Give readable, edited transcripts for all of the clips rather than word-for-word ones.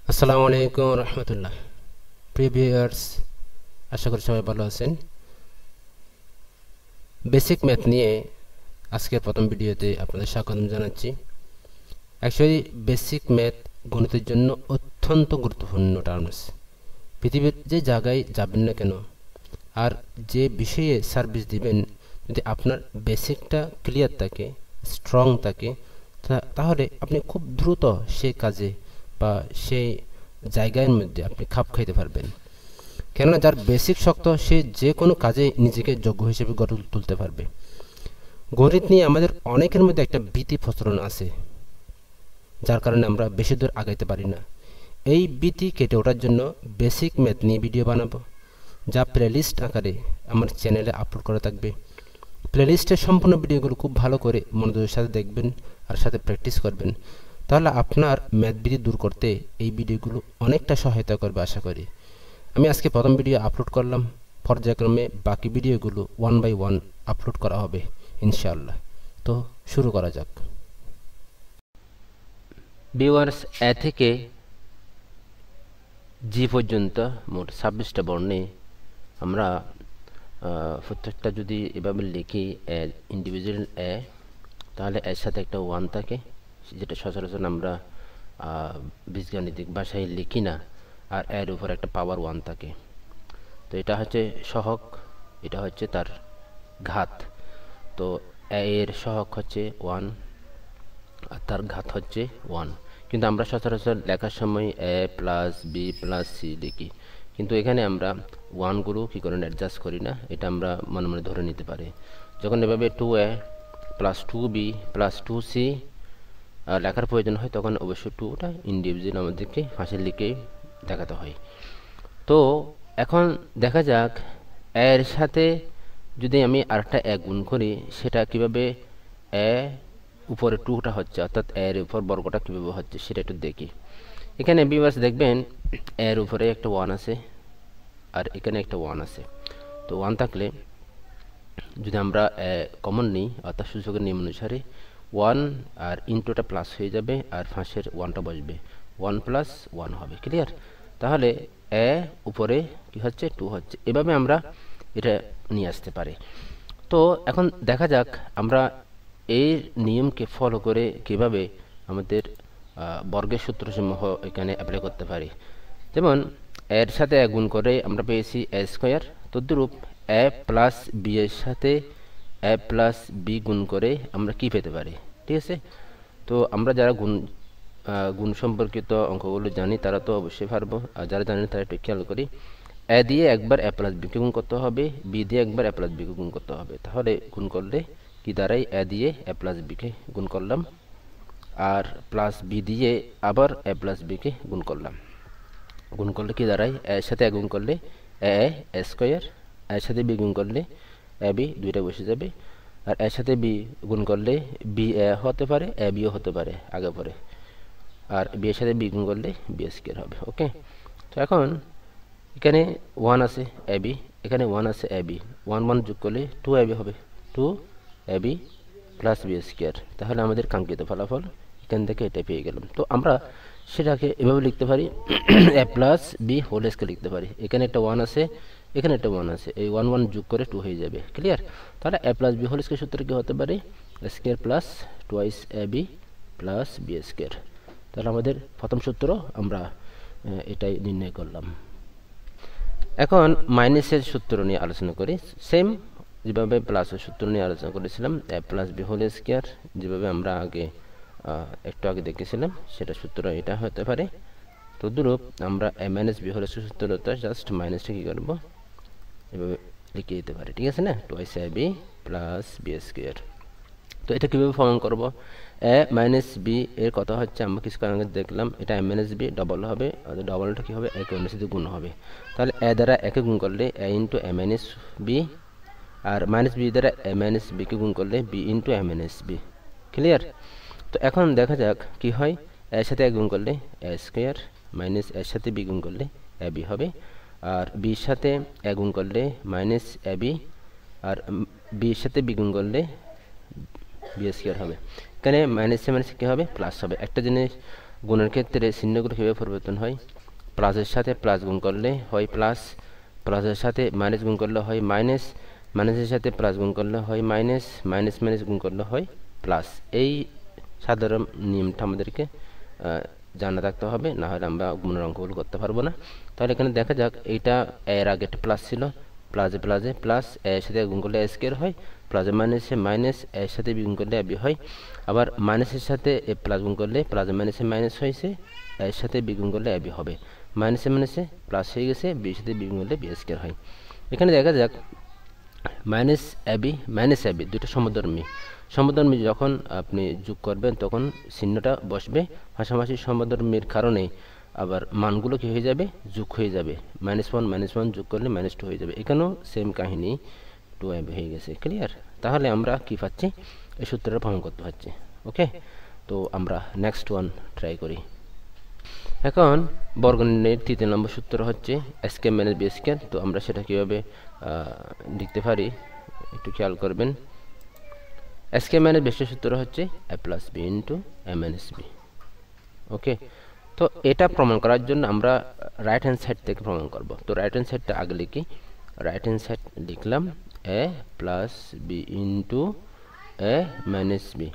আসসালামু আলাইকুম রহমতুল্লাহ। প্রিয় ভিউয়ার্স, আশা করি সবাই ভালো আছেন। বেসিক ম্যাথ নিয়ে আজকের প্রথম ভিডিওতে আপনাদের স্বাগতম জানাচ্ছি। অ্যাকচুয়ালি বেসিক ম্যাথ গণিতের জন্য অত্যন্ত গুরুত্বপূর্ণ টার্মস। পৃথিবীর যে জায়গায় যাবেন না কেন আর যে বিষয়ে সার্ভিস দিবেন, যদি আপনার বেসিকটা ক্লিয়ার থাকে, স্ট্রং থাকে, তাহলে আপনি খুব দ্রুত সেই কাজে বা সেই জায়গার মধ্যে আপনি খাপ খাইতে পারবেন। কেননা যার বেসিক শক্ত, সে যে কোনো কাজে নিজেকে যোগ্য হিসেবে গড়ে তুলতে পারবে। গণিত নিয়ে আমাদের অনেকের মধ্যে একটা ভীতি প্রচলন আছে, যার কারণে আমরা বেশি দূর আগাইতে পারি না। এই ভীতি কেটে ওঠার জন্য বেসিক ম্যাথ নিয়ে ভিডিও বানাবো, যা প্লেলিস্ট আকারে আমার চ্যানেলে আপলোড করা থাকবে। প্লেলিস্টের সম্পূর্ণ ভিডিওগুলো খুব ভালো করে মনোযোগের সাথে দেখবেন আর সাথে প্র্যাকটিস করবেন, তাহলে আপনার ম্যাথ ভীতি দূর করতে এই ভিডিওগুলো অনেকটা সহায়তা করবে আশা করি। আমি আজকে প্রথম ভিডিও আপলোড করলাম, পর্যায়ক্রমে বাকি ভিডিওগুলো ওয়ান বাই ওয়ান আপলোড করা হবে ইনশাআল্লাহ। তো শুরু করা যাক। ভিউয়ার্স, এ থেকে জি পর্যন্ত মোট 26টা বর্ণে আমরা প্রত্যেকটা যদি এভাবে লিখি ইন্ডিভিজুয়াল এ, তাহলে এর সাথে একটা ওয়ান থাকে, যেটা সচরাচর আমরা বীজগাণিতিক ভাষায় লিখি না, আর এর উপর একটা পাওয়ার ওয়ান থাকে। তো এটা হচ্ছে সহগ, এটা হচ্ছে তার ঘাত। তো এর সহগ হচ্ছে ওয়ান আর তার ঘাত হচ্ছে ওয়ান। কিন্তু আমরা সচরাচর লেখার সময় এ প্লাস বি প্লাস সি লিখি, কিন্তু এখানে আমরা ওয়ানগুলো কী করে অ্যাডজাস্ট করি না, এটা আমরা মনে মনে ধরে নিতে পারি। যখন এভাবে 2a plus 2b plus 2c লেখার প্রয়োজন হয়, তখন অবশ্যই 2টা ইন্ডিভিজুয়াল আমাদেরকে ফাঁসে লিখে দেখাতে হয়। তো এখন দেখা যাক এর সাথে যদি আমি আরেকটা এ গুণ করি, সেটা কিভাবে এ উপরে 2টা হচ্ছে, অর্থাৎ এর উপর বর্গটা কীভাবে হচ্ছে সেটা একটু দেখি। এখানে ভিউয়ার্স দেখবেন এর উপরে একটা ওয়ান আছে আর এখানে একটা ওয়ান আছে। তো ওয়ান থাকলে যদি আমরা কমন নিই, অর্থাৎ সূচকের নিয়ম অনুসারে ওয়ান আর ইন্টুটা প্লাস হয়ে যাবে আর ফাঁসের ওয়ানটা বসবে, ওয়ান প্লাস ওয়ান হবে। ক্লিয়ার? তাহলে এ উপরে কি হচ্ছে 2 হচ্ছে। এভাবে আমরা এটা নিয়ে আসতে পারি। তো এখন দেখা যাক আমরা এই নিয়মকে ফলো করে কিভাবে আমাদের বর্গের সূত্রসমূহ এখানে অ্যাপ্লাই করতে পারি। যেমন এর সাথে গুণ করে আমরা পেয়েছি এ স্কোয়ার, তদ্রূপ এ প্লাস বি এর সাথে এ প্লাস বি গুণ করে আমরা কি পেতে পারি? ঠিক আছে, তো আমরা যারা গুণ সম্পর্কিত অঙ্কগুলো জানি তারা তো অবশ্যই পারবো, আর যারা জানি তারা একটু খেয়াল করি। এ দিয়ে একবার এ প্লাস বিকে গুণ করতে হবে, বি দিয়ে একবার এ প্লাস বিকে গুণ করতে হবে। তাহলে গুণ করলে কি দাঁড়ায়? এ দিয়ে এ প্লাস বিকে গুণ করলাম, আর প্লাস বি দিয়ে আবার এ প্লাস বিকে গুণ করলাম। গুণ করলে কি দাঁড়ায়? এর সাথে গুণ করলে এ স্কোয়ার, এর সাথে বি গুণ করলে এ বি, দুইটা বসে যাবে। আর এর সাথে বি গুণ করলে বি এ হতে পারে, এ বিও হতে পারে আগে পরে। আর বি এর সাথে বি গুণ করলে বি স্কোয়ার হবে। ওকে, তো এখন এখানে ওয়ান আছে এ বি, এখানে ওয়ান আছে এ বি, ওয়ান ওয়ান যোগ করলে 2ab হবে, 2ab প্লাস বি স্কোয়ার। তাহলে আমাদের কাঙ্ক্ষিত ফলাফল এখান থেকে এটা পেয়ে গেলাম। তো আমরা সেটাকে এভাবে লিখতে পারি, এ প্লাস বি হোল স্কোয়ার লিখতে পারি। এখানে একটা ওয়ান আছে, এখানে একটা ওয়ান আছে, এই ওয়ান ওয়ান যোগ করে 2 হয়ে যাবে। ক্লিয়ার? তাহলে এ প্লাস বি হোল স্কোয়ার সূত্র কি হতে পারে? Square plus twice a b plus B square. তাহলে আমাদের প্রথম সূত্র আমরা এটাই নির্ণয় করলাম। এখন মাইনাসের সূত্র নিয়ে আলোচনা করি। সেম যেভাবে প্লাসের সূত্র নিয়ে আলোচনা করেছিলাম, এ প্লাস বি হোল স্কোয়ার, যেভাবে আমরা একটু আগে দেখেছিলাম, সেটা সূত্র এটা হতে পারে। তদ্রূপ আমরা এ মাইনাস বি হোল স্কোয়ার সূত্রটা জাস্ট মাইনাসটা কী করবো, এভাবে লিখে দিতে পারি। ঠিক আছে না? Twice a b plus B square. তো এটা কীভাবে প্রমাণ করবো? এ মাইনাস বি এর কথা হচ্ছে, আমরা কিছুক্ষণ আগে দেখলাম, এটা এ মাইনাস বি ডবল হবে, ডবলটা কী হবে? একে অন্যের সাথে গুণ হবে। তাহলে এ দ্বারা একে গুণ করলে এ ইন্টু এ মাইনাস বি, আর মাইনাস বি দ্বারা এ মাইনাস বিকে গুণ করলে বি ইন্টু এ মাইনাস বি। ক্লিয়ার? তো এখন দেখা যাক কি হয়। এর সাথে গুণ করলে এ স্কোয়ার, মাইনাস এর সাথে বি গুণ করলে এ বি হবে, আর বির সাথে এ গুণ করলে মাইনাস এ বি, আর বির সাথে বি গুণ করলে বি স্কোয়ার হবে। এখানে মাইনাসে মাইনাসে কী হবে? প্লাস হবে। একটা জিনিস গুণের ক্ষেত্রে চিহ্নগুলো কীভাবে পরিবর্তন হয়, প্লাসের সাথে প্লাস গুণ করলে হয় প্লাস, প্লাসের সাথে মাইনাস গুণ করলে হয় মাইনাস, মাইনাসের সাথে প্লাস গুণ করলে হয় মাইনাস, মাইনাস মাইনাস গুণ করলে হয় প্লাস। এই সাধারণ নিয়মটা আমাদেরকে জানা থাকতে হবে, না হলে আমরা গুণের অঙ্কগুলো করতে পারবো না। তাহলে এখানে দেখা যাক, এইটা এর আগে একটা প্লাস ছিল, প্লাসে প্লাসে প্লাস, এর সাথে গুণ করলে স্কোয়ার হয়, প্লাসে মাইনাসে মাইনাস, এর সাথে বি গুণ করলে বি হয়, আবার মাইনাসের সাথে এ প্লাস গুণ করলে প্লাসে মাইনাসে মাইনাস হয়েছে, এর সাথে বি গুণ করলে বি হবে, মাইনাসে মাইনাসে প্লাস হয়ে গেছে, বির সাথে বি গুণ করলে বি স্কোয়ার হয়। এখানে দেখা যাক মাইনাস এবি দুটো সমধর্মী, সমধর্মী যখন আপনি যোগ করবেন তখন চিহ্নটা বসবে পাশাপাশি, সমধর্মীর কারণে আবার মানগুলো কি হয়ে যাবে, যোগ হয়ে যাবে, -1 যোগ করলে -2 হয়ে যাবে। এখানেও সেম কাহিনী, 2ab হয়ে গেছে। ক্লিয়ার? তাহলে আমরা কি পাচ্ছি, এই সূত্রটা প্রমাণ করতে পারছি। ওকে, তো আমরা নেক্সট ওয়ান ট্রাই করি। এখন বর্গনির্ণয়ের 3 নম্বর সূত্র হচ্ছে স্ক মাইনাস বি স্কয়ার। তো আমরা সেটা কিভাবে লিখতে পারি একটু খেয়াল করবেন। স্ক মাইনাস বি সূত্র হচ্ছে a plus b into a minus b. Okay, তো এটা প্রমাণ করার জন্য আমরা রাইট হ্যান্ড সাইড থেকে প্রমাণ করব। তো রাইট হ্যান্ড সাইডটা আগে লিখি, রাইট হ্যান্ড সাইড লিখলাম a plus b into a minus b,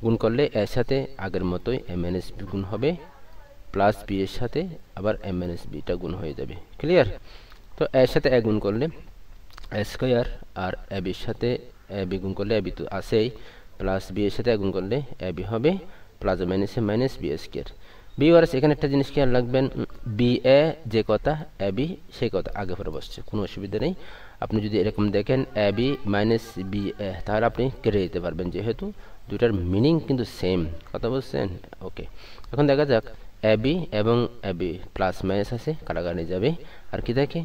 গুণ করলে এর সাথে আগের মতোই a মাইনাস বি গুণ হবে, প্লাস বি এর সাথে আবার a মাইনাস বিটা গুণ হয়ে যাবে। ক্লিয়ার? তো এর সাথে এ গুণ করলে এ স্কোয়ার, আর এ বির সাথে এ বি গুণ করলে এ বি তো আছেই, প্লাস বি এর সাথে গুণ করলে এ বি হবে, প্লাস মাইনাসে মাইনাস বি স্কোয়ার। বি ওয়ার্স এখানে একটা জিনিস খেয়াল রাখবেন, বি এ যে কথা এ বি সেই কথা আগে পরে বসছে, কোনো অসুবিধা নেই। আপনি যদি এরকম দেখেন এ বি মাইনাস বি এ, তাহলে আপনি কেটে দিতে পারবেন, যেহেতু দুটার মিনিং কিন্তু সেম। কথা বলছেন? ওকে, এখন দেখা যাক এ বি এবং এ বি প্লাস মাইনাস আছে, কাটাকাটি যাবে, আর কি থাকে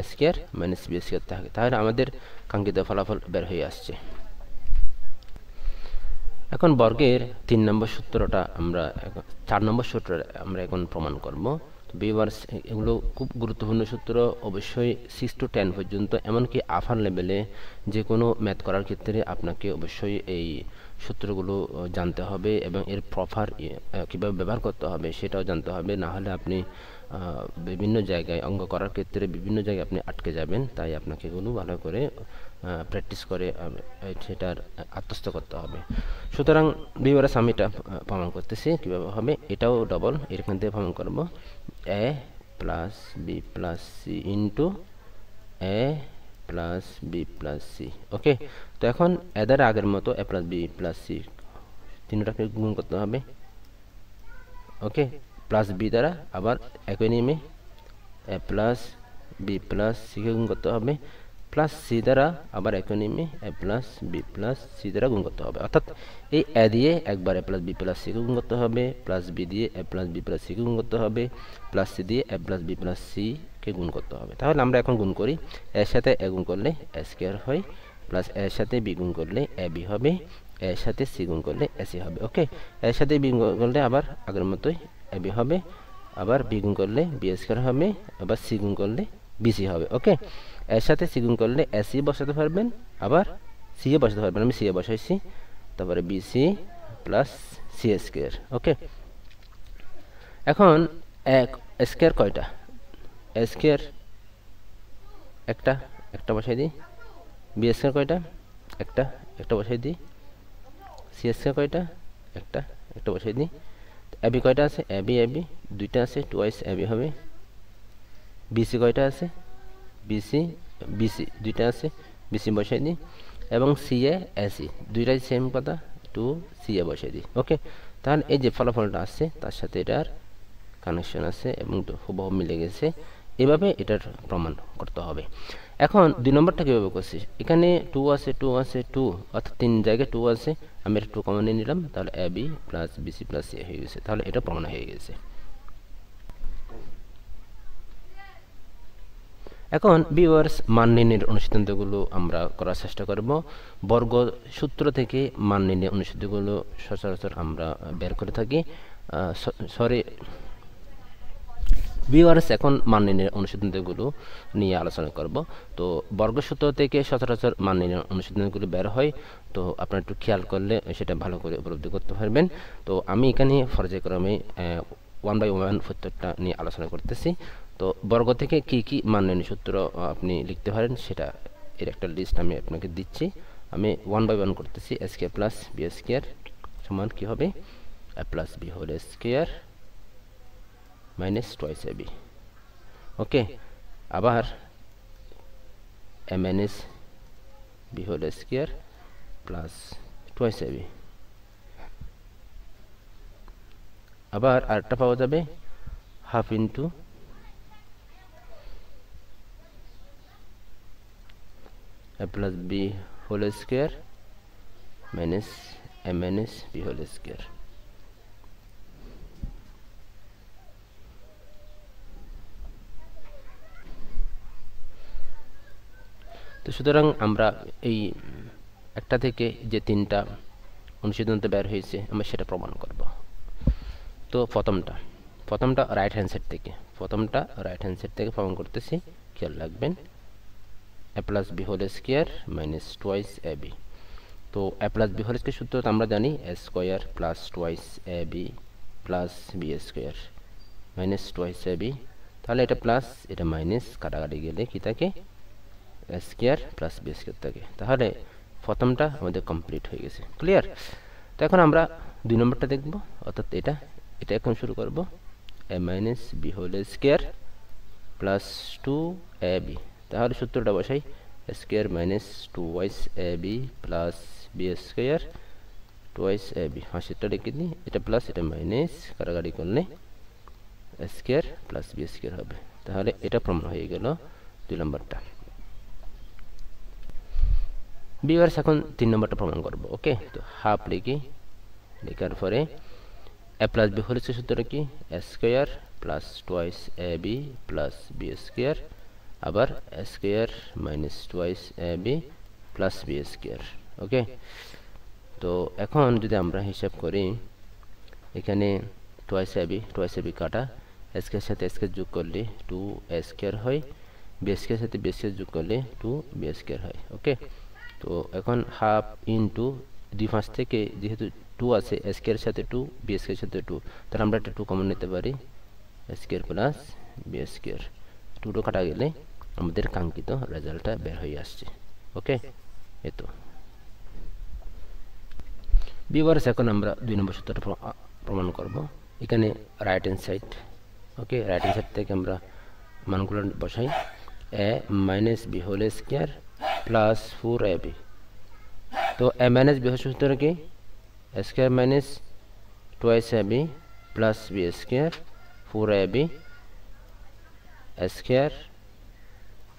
স্কয়ার মাইনাস বি স্কয়ার থাকে। তাহলে আমাদের কাঙ্ক্ষিত ফলাফল বের হয়ে আসছে। এখন বর্গের 3 নম্বর সূত্রটা আমরা 4 নম্বর সূত্র আমরা এখন প্রমাণ করব। ভিউয়ার্স, এগুলো খুব গুরুত্বপূর্ণ সূত্র, অবশ্যই 6 to 10 পর্যন্ত, এমনকি আফার লেভেলে যে কোনো ম্যাথ করার ক্ষেত্রে আপনাকে অবশ্যই এই সূত্রগুলো জানতে হবে এবং এর প্রপার কীভাবে ব্যবহার করতে হবে সেটাও জানতে হবে, না হলে আপনি বিভিন্ন জায়গায় অঙ্ক করার ক্ষেত্রে বিভিন্ন জায়গায় আপনি আটকে যাবেন। তাই আপনাকে এগুলো ভালো করে প্র্যাকটিস করে সেটার আত্মস্থ করতে হবে। সুতরাং ভিউয়ার্স, আমি এটা প্রমাণ করতেছি কীভাবে হবে। এটাও ডবল, এখান থেকে প্রমাণ করবো a plus b plus c into a plus b plus c. Okay, তো এখন এদের আগের মতো a plus b plus c তিনটাকে গুণ করতে হবে। ওকে, প্লাস বি দ্বারা আবার একই নিয়মে এ প্লাস বি প্লাস সিকে গুণ করতে হবে, প্লাস সি দ্বারা আবার একই নিয়মে এ প্লাস বি প্লাস সি দ্বারা গুণ করতে হবে। অর্থাৎ এই এ দিয়ে একবার এ প্লাস বি প্লাস সিকে গুণ করতে হবে, প্লাস বি দিয়ে এ প্লাস বি প্লাস সিকে গুণ করতে হবে, প্লাস সি দিয়ে এ প্লাস বি প্লাস সিকে গুণ করতে হবে। তাহলে আমরা এখন গুণ করি, এর সাথে এ গুণ করলে এ স্কয়ার হয়, প্লাস এর সাথে বি গুণ করলে এ বি হবে, এর সাথে সি গুণ করলে এ সি হবে। ওকে, এর সাথে বি গুণ করলে আবার আগের মতোই এ বি হবে, আবার বি গুণ করলে বি স্কয়ার হবে, আবার সি গুণ করলে বিসি হবে। ওকে, এর সাথে সি গুণ করলে এসি বসাতে পারবেন, আবার সি এ বসাতে পারবেন, আমি সি এ বসাইছি, তারপরে বিসি প্লাস সি স্কয়ার। ওকে, এখন এক স্কয়ার কয়টা, এ স্কয়ার একটা, একটা বসাই দিই, বি স্কয়ার কয়টা, একটা, একটা বসাই দিই, সি স্কয়ার কয়টা, একটা, একটা বসাই দিই, এবি কয়টা আছে, এবি এবি দুইটা আছে, টুয়াইস এবি হবে, বিসি কয়টা আছে, বিসি বিসি দুইটা আছে, বিসি বসাই দিই, এবং সি এ এসি দুইটাই সেম কথা, টু সি এ বসাই দিই। ওকে, তাহলে এই যে ফলাফলটা আসছে তার সাথে এটার কানেকশন আছে এবং হুবহু মিলে গেছে। এভাবে এটার প্রমাণ করতে হবে। এখন 2 নম্বরটা কীভাবে করছি, এখানে 2 আছে 2 আছে 2, অর্থাৎ 3 জায়গায় 2 আছে, আমি এটা 2 কমন নিয়ে নিলাম, তাহলে a b plus b c plus c হয়ে গেছে। তাহলে এটা প্রমাণ হয়ে গেছে। এখন ভিউয়ার্স, মান নির্ণয়ের অনুসিদ্ধান্তগুলো আমরা করার চেষ্টা করব। বর্গ সূত্র থেকে মান নির্ণয়ের অনুসিদ্ধান্তগুলো সচরাচর আমরা বের করে থাকি। সরি, ভিউয়ার্স, এখন মান নির্ণয়ের অনুসিদ্ধান্তগুলো নিয়ে আলোচনা করব। তো বর্গসূত্র থেকে সচরাচর মান নির্ণয়ের অনুসিদ্ধান্তগুলো বের হয়, তো আপনারা একটু খেয়াল করলে সেটা ভালো করে উপলব্ধি করতে পারবেন। তো আমি এখানে পর্যায়ক্রমে 1/1 প্রত্যেকটা নিয়ে আলোচনা করতেছি। তো বর্গ থেকে কি কি মান নির্ণয় সূত্র আপনি লিখতে পারেন সেটা এর একটা লিস্ট আমি আপনাকে দিচ্ছি। আমি 1/1 করতেছি। a square plus b square সমান কি হবে? a plus b whole square minus twice ab। Okay, আবার a minus b whole square plus twice ab। আবার আরেকটা পাওয়া যাবে half into a plus b whole square minus a minus b whole square. তো সুতরাং আমরা এই একটা থেকে যে তিনটা অনুসিদ্ধান্ত বের হয়েছে আমরা সেটা প্রমাণ করব। তো প্রথমটা রাইট হ্যান্ড সাইড থেকে প্রমাণ করতেছি, খেয়াল রাখবেন। a plus b whole square minus twice ab। তো a plus b whole square সূত্র তো আমরা জানি, a square plus twice ab plus b square minus twice ab। তাহলে এটা প্লাস এটা মাইনাস কাটাকাটি গেলে কি থাকে? a square plus b square থাকে। তাহলে প্রথমটা আমাদের কমপ্লিট হয়ে গেছে। ক্লিয়ার? তো এখন আমরা 2 নম্বরটা দেখব, অর্থাৎ এটা এখন শুরু করব। a minus b whole square plus 2ab। তাহলে সূত্রটা বসাই, a square minus 2y ab plus b square 2y ab। হাসিটা লিখে দিই, এটা প্লাস এটা মাইনাস কাটাকাটি করলে a square plus b square হবে। তাহলে এটা প্রমাণ হয়ে গেল 2 নম্বরটা। ভিউয়ার্স, এখন 3 নম্বরটা প্রমাণ করব। ওকে, তো হাফ লেখার পরে a plus b whole square সূত্রটা কি? a square plus twice ab plus b square, আবার a square minus twice ab plus b square. Okay, তো এখন যদি আমরা হিসাব করি, এখানে টুয়াইস ab কাটা, a স্কয়ার সাথে a স্কয়ার যোগ করলে 2a স্কয়ার হয়, b স্কয়ার সাথে b স্কয়ার যোগ করলে 2b স্কয়ার হয়। ওকে, তো এখন হাফ ইন্টু দুই পাশ থেকে যেহেতু 2 আছে, a স্কয়ারের সাথে 2, b স্কয়ারের সাথে 2, তাহলে আমরা একটা 2 কমন নিতে পারি, a square plus b square. 2 কাটা গেলে আমাদের কাঙ্ক্ষিত রেজাল্টটা বের হয়ে আসছে। ওকে, এতো ভিউয়ার্স, এখন আমরা 2 নম্বর সূত্রটা প্রমাণ করব। এখানে right hand side, okay, right hand side থেকে আমরা মানগুলো বসাই, a minus b whole square plus 4ab। তো a মাইনাস b হোল সূত্র কি? a square minus twice ab plus b square 4ab। a square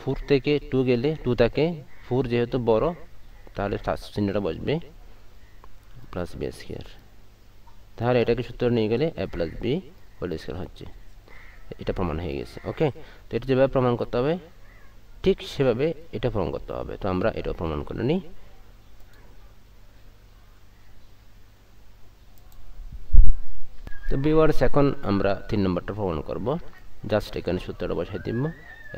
4 থেকে 2 গেলে 2 থাকে, 4 যেহেতু বড় তাহলে চিহ্নটা বসবে প্লাস b স্কয়ার। তাহলে এটাকে সূত্র নিয়ে গেলে a plus b whole square হচ্ছে। এটা প্রমাণ হয়ে গেছে। ওকে, তো এটা যেভাবে প্রমাণ করতে হবে ঠিক সেভাবে এটা প্রমাণ করতে হবে। তো আমরা এটাও প্রমাণ করে নিই। তো ভিউয়ার্স, এখন আমরা 3 নম্বরটা প্রমাণ করব। জাস্ট এখানে সূত্রটা বসাই দিব,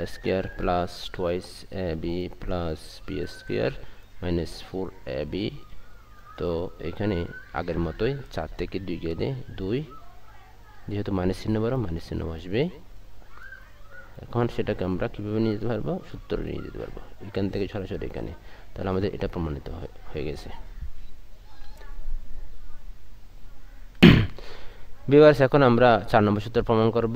a square plus twice ab plus b square minus 4ab। তো এখানে আগের মতোই 4 থেকে 2 গেলে 2, যেহেতু মাইনাস চিহ্ন বড় মাইনাস চিহ্ন বসবে। এখন সেটাকে আমরা কিভাবে নিয়ে যেতে পারবো? সূত্র নিয়ে যেতে পারবো এখান থেকে সরাসরি এখানে। তাহলে আমাদের এটা প্রমাণিত হয়ে গেছে। ভিউয়ার্স, এখন আমরা 4 নম্বর সূত্র প্রমাণ করব।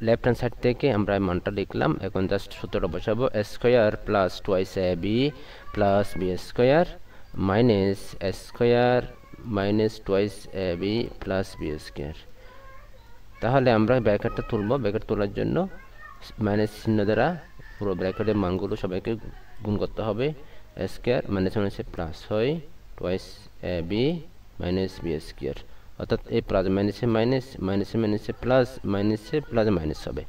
লেফট হ্যান্ড সাইড থেকে আমরা মানটা লিখলাম, এখন জাস্ট সূত্রটা বসাবো, a square plus twice ab plus b square minus a square minus twice ab plus b square. তাহলে আমরা ব্র্যাকেটটা তুলব। ব্র্যাকেট তোলার জন্য মাইনাস চিহ্ন দ্বারা পুরো ব্র্যাকেটের মানগুলো সবাইকে গুণ করতে হবে। a স্কয়ার মাইনাস মাইনাসে প্লাস হয়, twice ab minus b square, অর্থাৎ এই প্লাস মাইনাসে মাইনাস, মাইনাসে মাইনাসে প্লাস, মাইনাসে প্লাস মাইনাস হবে।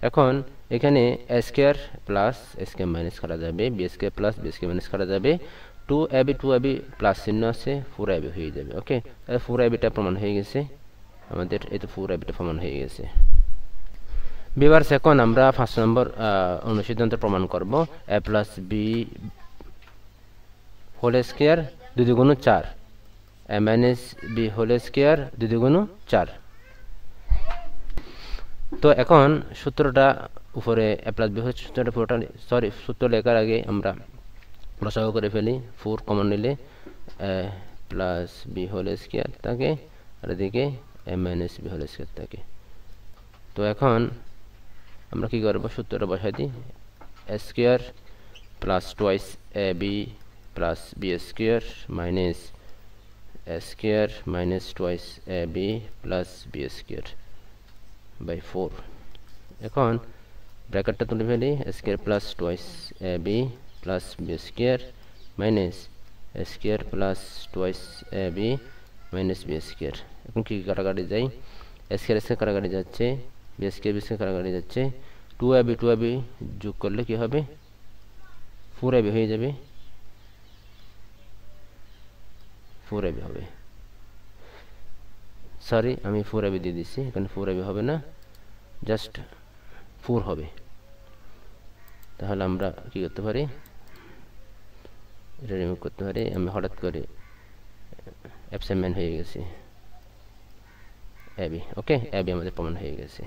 এখন এখানে a square plus a square minus করা যাবে, b square plus b square minus করা যাবে, 2ab প্লাস চিহ্ন আছে, 4ab হয়ে যাবে। ওকে, তাহলে 4abটা প্রমাণ হয়ে গেছে আমাদের। এই তো 4abটা প্রমাণ হয়ে গেছে। ভিউয়ার্স এখন আমরা 5 নম্বর অনুসিদ্ধান্ত প্রমাণ করব a plus b whole square 2 দুগুণ 4 a minus b whole square 2 দুগুণ 4। তো এখন সূত্রটা উপরে a প্লাস বি হোল সূত্রটা পুরোটা সূত্র লেখার আগে আমরা লসাগু করে ফেলি। 4 কমন নিলে a plus b whole square থাকে আর এদিকে a minus b whole square থাকে। তো এখন আমরা কি করব, সূত্রটা বসাই দিই। a square plus twice a b plus b square minus a square minus twice a b plus b square by 4। এখন ব্র্যাকেটটা তুলে ফেলি। a square plus twice a b plus b square minus a square plus twice a b minus b square. এখন কি কাটাকাটি যায়, a square square কাটাকাটি যাচ্ছে, বি স্কয়ার বি স্কয়ার কাটাকাটি যাচ্ছে। 2ab যোগ করলে কি হবে, 4ab হয়ে যাবে, 4ab হবে। সরি, আমি 4ab দিয়ে দিচ্ছি, এখানে 4ab হবে না, জাস্ট 4 হবে। তাহলে আমরা কি করতে পারি, এটা রিমুভ করতে পারি। আমি হঠাৎ করে অ্যাবসেন্ট হয়ে গেছি ab। ওকে, ab আমাদের প্রমাণ হয়ে গেছে।